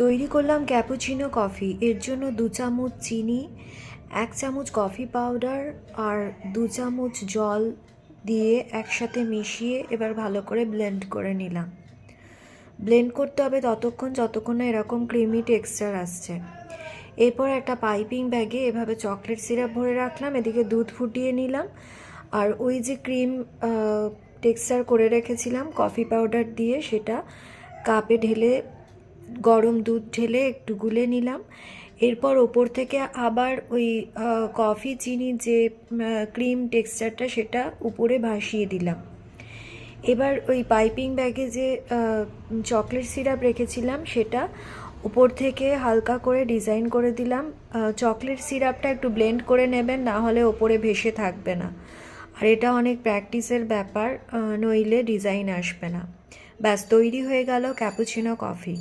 তৈরি করলাম cappuccino coffee. এর জন্য 2 চামচ চিনি, 1 চামচ কফি পাউডার আর 2 চামচ জল দিয়ে একসাথে মিশিয়ে এবার ভালো করে ব্লেন্ড করে নিলাম। ব্লেন্ড করতে হবে ততক্ষণ যতক্ষণ না এরকম ক্রিমি টেক্সচার আসছে। এরপর একটা পাইপিং ব্যাগে এভাবে চকলেট সিরাপ ভরে রাখলাম, এদিকে দুধ ফুটিয়ে নিলাম, আর ওই যে ক্রিম টেক্সচার করে রেখেছিলাম কফি পাউডার দিয়ে, সেটা কাপে ঢেলে গরম দুধ ঢেলে একটু গুলে নিলাম। এরপর ওপর থেকে আবার ওই কফি চিনি যে ক্রিম টেক্সচারটা সেটা উপরে ভাসিয়ে দিলাম। এবার ওই পাইপিং ব্যাগে যে চকলেট সিরাপ রেখেছিলাম সেটা উপর থেকে হালকা করে ডিজাইন করে দিলাম। চকলেট সিরাপটা একটু ব্লেন্ড করে নেবেন, না হলে ওপরে ভেসে থাকবে না, আর এটা অনেক প্র্যাকটিসের ব্যাপার, নইলে ডিজাইন আসবে না। ব্যাস তৈরি হয়ে গেল ক্যাপুচিনো কফি।